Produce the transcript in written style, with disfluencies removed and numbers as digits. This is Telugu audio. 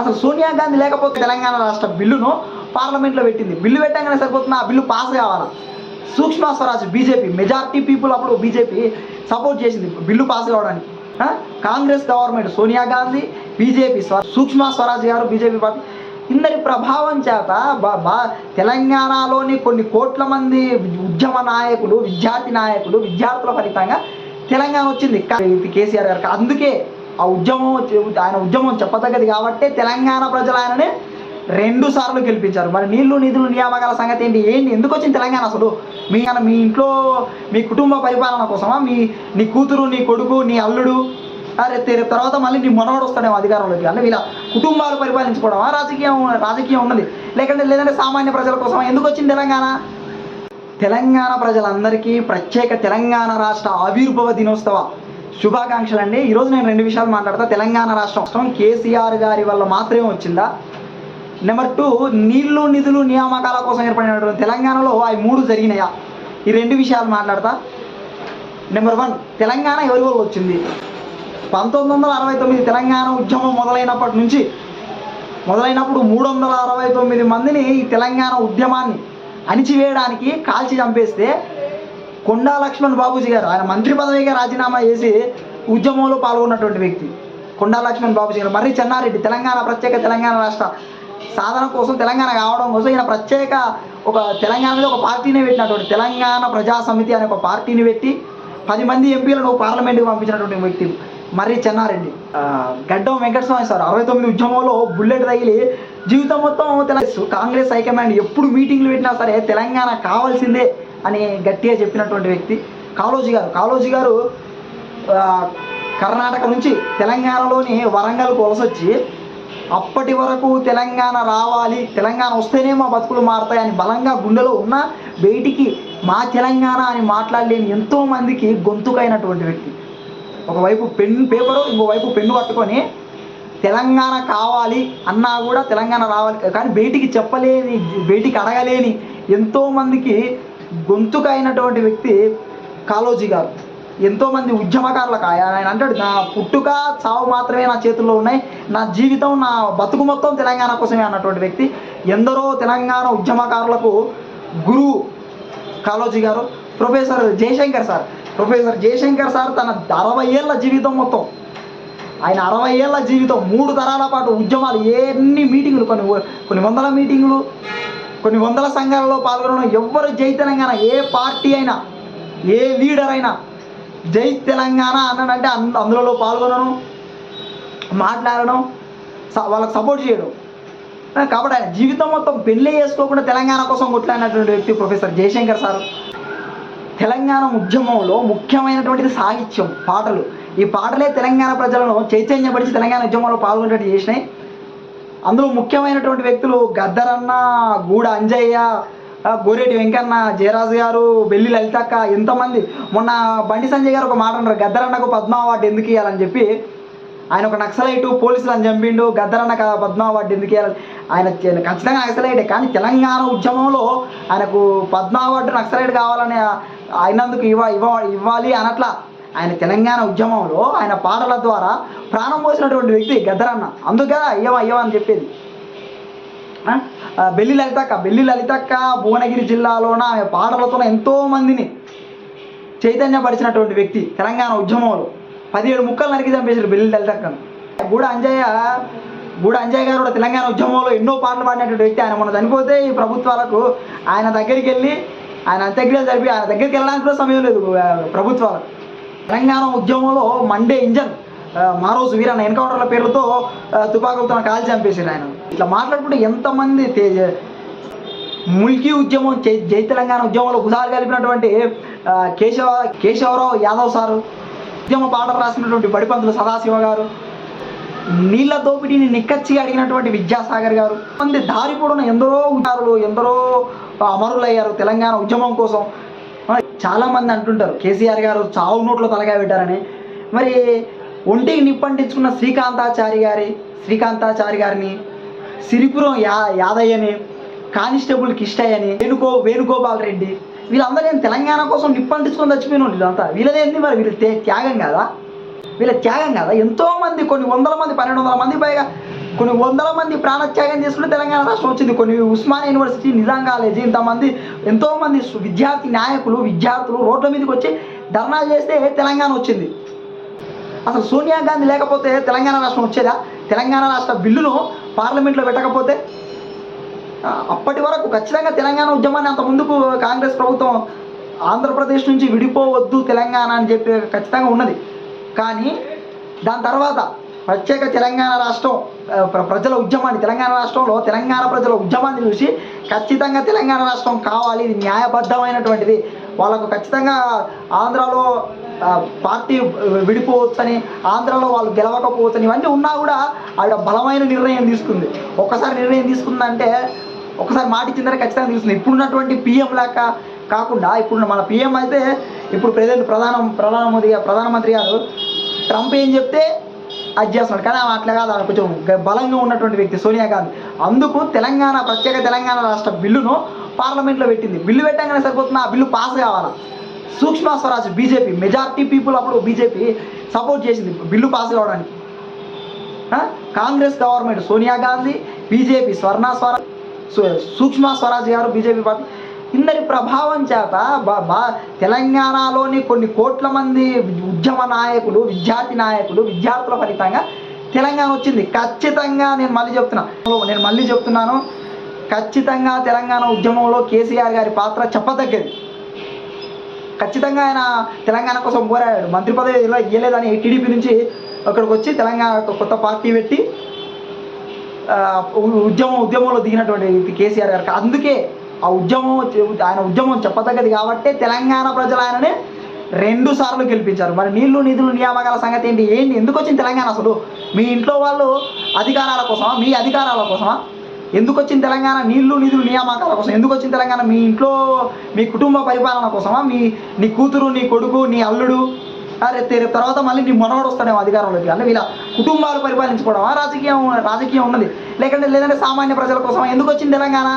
అసలు సోనియా గాంధీ లేకపోతే తెలంగాణ రాష్ట్ర బిల్లును పార్లమెంట్లో పెట్టింది. బిల్లు పెట్టగానే సరిపోతుంది, ఆ బిల్లు పాస్ కావాలి. సూక్ష్మ స్వరాజ్ బీజేపీ మెజార్టీ పీపుల్ అప్పుడు బీజేపీ సపోర్ట్ చేసింది బిల్లు పాస్ కావడానికి. కాంగ్రెస్ గవర్నమెంట్ సోనియా గాంధీ, బీజేపీ సూక్ష్మ స్వరాజ్ గారు బీజేపీ పార్టీ ఇందరి ప్రభావం చేత తెలంగాణలోని కొన్ని కోట్ల మంది ఉద్యమ నాయకులు, విద్యార్థి నాయకులు, విద్యార్థుల ఫలితంగా తెలంగాణ వచ్చింది కేసీఆర్ గారికి. అందుకే ఆ ఉద్యమం చెప్పదగ్గది కాబట్టి తెలంగాణ ప్రజలు ఆయననే 2 సార్లు గెలిపించారు. మరి నీళ్లు నిధులు నియామకాల సంగతి ఏంటి? ఎందుకు వచ్చింది తెలంగాణ? అసలు మీ ఇంట్లో మీ కుటుంబ పరిపాలన కోసమా? నీ కూతురు, నీ కొడుకు, నీ అల్లుడు, తర్వాత మళ్ళీ నీ మనవడు వస్తాడేమో అధికారంలోకి, అంటే వీళ్ళ కుటుంబాలు పరిపాలించుకోవడమా రాజకీయం ఉన్నది? లేదంటే సామాన్య ప్రజల కోసమా? ఎందుకు వచ్చింది తెలంగాణ? తెలంగాణ ప్రజలందరికీ ప్రత్యేక తెలంగాణ రాష్ట్ర ఆవిర్భావ దినోత్సవ శుభాకాంక్షలు అండి. ఈరోజు నేను 2 విషయాలు మాట్లాడతా. తెలంగాణ రాష్ట్రం కేసీఆర్ గారి వల్ల మాత్రమే వచ్చిందా? నెంబర్ 2, నీళ్లు నిధులు నియామకాల కోసం ఏర్పడినటువంటి తెలంగాణలో అవి 3 జరిగినాయా? ఈ 2 విషయాలు మాట్లాడతా. నెంబర్ 1, తెలంగాణ ఎవరి వల్ల వచ్చింది? 1969 తెలంగాణ ఉద్యమం మొదలైనప్పుడు 369 మందిని ఈ తెలంగాణ ఉద్యమాన్ని అణిచివేయడానికి కాల్చి చంపేస్తే కొండా లక్ష్మణ్ బాబూజీ గారు, ఆయన మంత్రి పదవిగా రాజీనామా చేసి ఉద్యమంలో పాల్గొన్నటువంటి వ్యక్తి కొండా లక్ష్మణ్ బాబూజీ గారు. మర్రి చెన్నారెడ్డి ప్రత్యేక తెలంగాణ రాష్ట్ర సాధన కోసం, తెలంగాణ కావడం కోసం ఈయన ప్రత్యేక తెలంగాణ మీద ఒక పార్టీని పెట్టినటువంటి తెలంగాణ ప్రజా సమితి అనే ఒక పార్టీని పెట్టి 10 మంది ఎంపీలను పార్లమెంట్కి పంపించినటువంటి వ్యక్తి మర్రి చెన్నారెడ్డి. గడ్డం వెంకటస్వామి సార్ 69 ఉద్యమంలో బుల్లెట్ తగిలి జీవితం మొత్తం కాంగ్రెస్ హైకమాండ్ ఎప్పుడు మీటింగ్లు పెట్టినా సరే తెలంగాణ కావాల్సిందే అని గట్టిగా చెప్పినటువంటి వ్యక్తి కాళోజీ గారు కర్ణాటక నుంచి తెలంగాణలోని వరంగల్కు వలసొచ్చి అప్పటి వరకు తెలంగాణ రావాలి, తెలంగాణ వస్తేనే మా బతుకులు మారుతాయని బలంగా గుండెలో ఉన్న బయటికి మా తెలంగాణ అని మాట్లాడలేని ఎంతోమందికి గొంతుకైనటువంటి వ్యక్తి. ఒకవైపు పేపరు, ఇంకోవైపు పెన్ను పట్టుకొని తెలంగాణ కావాలి అన్నా కూడా తెలంగాణ రావాలి కానీ బయటికి చెప్పలేని, బయటికి అడగలేని ఎంతోమందికి గొంతుకైనటువంటి వ్యక్తి కాళోజీ గారు. ఎంతోమంది ఉద్యమకారులకు ఆయన అంటాడు, నా పుట్టుక చావు మాత్రమే నా చేతుల్లో ఉన్నాయి, నా జీవితం, నా బతుకు మొత్తం తెలంగాణ కోసమే అన్నటువంటి వ్యక్తి. ఎందరో తెలంగాణ ఉద్యమకారులకు గురువు కాళోజీ గారు. ప్రొఫెసర్ జయశంకర్ సార్ తన 60 ఏళ్ళ జీవితం మొత్తం, ఆయన 60 ఏళ్ళ జీవితం 3 తరాల పాటు ఉద్యమాలు, ఎన్ని మీటింగులు, కొన్ని వందల మీటింగులు, కొన్ని వందల సంఘాలలో పాల్గొనడం. ఎవ్వరు జై తెలంగాణ, ఏ పార్టీ అయినా, ఏ లీడర్ అయినా జై తెలంగాణ అన్నాడంటే అందులో పాల్గొనడం, మాట్లాడడం, వాళ్ళకి సపోర్ట్ చేయడం. కాబట్టి ఆయన జీవితం మొత్తం పెళ్ళి చేసుకోకుండా తెలంగాణ కోసం కొట్లాడినటువంటి వ్యక్తి ప్రొఫెసర్ జయశంకర్ సార్. తెలంగాణ ఉద్యమంలో ముఖ్యమైనటువంటిది సాహిత్యం, పాటలు. ఈ పాటలే తెలంగాణ ప్రజలను చైతన్యపరిచి తెలంగాణ ఉద్యమంలో పాల్గొనేటట్టు చేసినాయి. అందులో ముఖ్యమైనటువంటి వ్యక్తులు గద్దరన్న, గూడ అంజయ్య, గోరేటి వెంకన్న, జయరాజు గారు, బెల్లి లలితక్క, ఎంతమంది. మొన్న బండి సంజయ్ గారు ఒక మాట అన్నారు, గద్దరన్నకు పద్మ అవార్డు ఎందుకు ఇవ్వాలని చెప్పి. ఆయన ఒక నక్సలైటు, పోలీసులను చంపిండు, గద్దరన్నకు పద్మ అవార్డు ఎందుకు ఇవ్వాలి? ఆయన ఖచ్చితంగా నక్సలైటే, కానీ తెలంగాణ ఉద్యమంలో ఆయనకు పద్మ అవార్డు నక్సలైట్ కావాలని అయినందుకు ఇవ్వాలి అనట్లా. ఆయన తెలంగాణ ఉద్యమంలో ఆయన పాటల ద్వారా ప్రాణం పోసినటువంటి వ్యక్తి గద్దరన్న. అందుకే అయ్యవా అని చెప్పేది. బెల్లి లలితక్క భువనగిరి జిల్లాలోన ఆమె పాటలతో ఎంతోమందిని చైతన్యపరిచినటువంటి వ్యక్తి తెలంగాణ ఉద్యమంలో. 17 ముక్కలు నరికి చంపేశారు బెల్లి లలితక్కను. గూడ అంజయ్య గారు కూడా తెలంగాణ ఉద్యమంలో ఎన్నో పాటలు పాడినటువంటి వ్యక్తి. ఆయన మొన్న చనిపోతే ఈ ప్రభుత్వాలకు ఆయన దగ్గరికి వెళ్ళి ఆయన అంత్యక్రియలు జరిపి ఆయన దగ్గరికి వెళ్ళడానికి కూడా సమయం లేదు ప్రభుత్వాలకు. తెలంగాణ ఉద్యమంలో మండే ఇంజన్ మారోజు వీరన్న ఎన్కౌంటర్ల పేర్లతో తుపాకులతో కాల్చి చంపేసారు ఆయన. ఇట్లా మాట్లాడుకుంటే ఎంతమంది ముల్కీ ఉద్యమం, జై తెలంగాణ ఉద్యమంలో భుజాలు కలిపినటువంటి కేశవరావు యాదవ్ సారు, ఉద్యమ పాటలు రాసినటువంటి బడిపంతులు సదాశివ గారు, నీళ్ల దోపిడీని నిక్కచ్చిగా అడిగినటువంటి విద్యాసాగర్ గారు, మంది దారి పొడవున ఎందరో అమరులయ్యారు తెలంగాణ ఉద్యమం కోసం. చాలామంది అంటుంటారు కేసీఆర్ గారు చావు నోట్లో తలకాయ పెట్టారని. మరి ఒంటికి నిప్పంటించుకున్న శ్రీకాంతాచారి గారిని, సిరిపురం యాదయ్యని, కానిస్టేబుల్ కిష్టయ్యని, వేణుగోపాల్ రెడ్డి, వీళ్ళందరూ నేను తెలంగాణ కోసం నిప్పంటించుకొని చచ్చిపోయిన వాళ్ళు వీళ్ళంతా. వీళ్ళదేంటి మరి? వీళ్ళ త్యాగం కదా? ఎంతోమంది, కొన్ని వందల మంది, 1200 మంది పైగా కొన్ని వందల మంది ప్రాణత్యాగం చేసుకుంటే తెలంగాణ రాష్ట్రం వచ్చింది. కొన్ని ఉస్మానియా యూనివర్సిటీ, నిజాం కాలేజీ, ఇంతమంది ఎంతోమంది విద్యార్థి నాయకులు, విద్యార్థులు రోడ్ల మీదకి వచ్చి ధర్నాలు చేస్తే తెలంగాణ వచ్చింది. అసలు సోనియా గాంధీ లేకపోతే తెలంగాణ రాష్ట్రం వచ్చేదా? తెలంగాణ రాష్ట్ర బిల్లును పార్లమెంట్లో పెట్టకపోతే అప్పటి వరకు ఖచ్చితంగా తెలంగాణ ఉద్యమాన్ని అంత ముందుకు కాంగ్రెస్ ప్రభుత్వం ఆంధ్రప్రదేశ్ నుంచి విడిపోవద్దు తెలంగాణ అని చెప్పి ఖచ్చితంగా ఉన్నది. కానీ దాని తర్వాత ప్రత్యేక తెలంగాణ రాష్ట్రం ప్రజల ఉద్యమాన్ని, తెలంగాణ రాష్ట్రంలో తెలంగాణ ప్రజల ఉద్యమాన్ని చూసి ఖచ్చితంగా తెలంగాణ రాష్ట్రం కావాలి, ఇది న్యాయబద్ధమైనటువంటిది, వాళ్ళకు ఖచ్చితంగా ఆంధ్రాలో పార్టీ విడిపోవచ్చని, ఆంధ్రాలో వాళ్ళు గెలవకపోవచ్చని ఇవన్నీ ఉన్నా కూడా ఆవిడ బలమైన నిర్ణయం తీసుకుంది. ఒక్కసారి నిర్ణయం తీసుకుందంటే, ఒకసారి మాట ఇచ్చిందని ఖచ్చితంగా తీసుకుంది. ఇప్పుడున్నటువంటి పిఎం లాగా కాకుండా ఇప్పుడు మన పిఎం అయితే ఇప్పుడు ప్రధానమంత్రి గారు ట్రంప్ ఏం చెప్తే అది చేస్తున్నాడు. కానీ ఆమె అట్లా కాదు, ఆమె కొంచెం బలంగా ఉన్నటువంటి వ్యక్తి సోనియా గాంధీ. అందుకు ప్రత్యేక తెలంగాణ రాష్ట్ర బిల్లును పార్లమెంట్లో పెట్టింది. బిల్లు పెట్టగానే సరిపోతుంది, ఆ బిల్లు పాస్ కావాలా. సూక్ష్మ స్వరాజ్ బీజేపీ మెజార్టీ పీపుల్ అప్పుడు బీజేపీ సపోర్ట్ చేసింది బిల్లు పాస్ కావడానికి. కాంగ్రెస్ గవర్నమెంట్ సోనియా గాంధీ, బీజేపీ సూక్ష్మ స్వరాజ్ గారు బీజేపీ పార్టీ ఇందరి ప్రభావం చేత తెలంగాణలోని కొన్ని కోట్ల మంది ఉద్యమ నాయకులు, విద్యార్థి నాయకులు, విద్యార్థుల ఫలితంగా తెలంగాణ వచ్చింది. ఖచ్చితంగా నేను మళ్ళీ చెప్తున్నాను, ఖచ్చితంగా తెలంగాణ ఉద్యమంలో కేసీఆర్ గారి పాత్ర చెప్పదగ్గది. ఖచ్చితంగా ఆయన తెలంగాణ కోసం పోరాడాడు. మంత్రి పదవి ఇవ్వలేదని టీడీపీ నుంచి అక్కడికి వచ్చి తెలంగాణ కొత్త పార్టీ పెట్టి ఉద్యమంలో దిగినటువంటి కేసీఆర్ గారికి. అందుకే ఆయన ఉద్యమం చెప్పదగ్గది కాబట్టి తెలంగాణ ప్రజలు ఆయనని 2 సార్లు గెలిపించారు. మరి నీళ్లు, నిధులు, నియామకాల సంగతి ఏంటి? ఎందుకు వచ్చింది తెలంగాణ? అసలు మీ ఇంట్లో వాళ్ళు అధికారాల కోసమా, మీ అధికారాల కోసమా? ఎందుకు వచ్చింది తెలంగాణ? నీళ్లు, నిధులు, నియామకాల కోసం ఎందుకు వచ్చింది తెలంగాణ? మీ ఇంట్లో మీ కుటుంబ పరిపాలన కోసమా? నీ కూతురు, నీ కొడుకు, నీ అల్లుడు, రేపు తర్వాత మళ్ళీ నీ మనవడు వస్తాడేమో అధికారంలోకి, అంటే వీళ్ళ కుటుంబాలు పరిపాలించుకోవడమా రాజకీయం ఉన్నది? లేదంటే సామాన్య ప్రజల కోసమా? ఎందుకు వచ్చింది తెలంగాణ?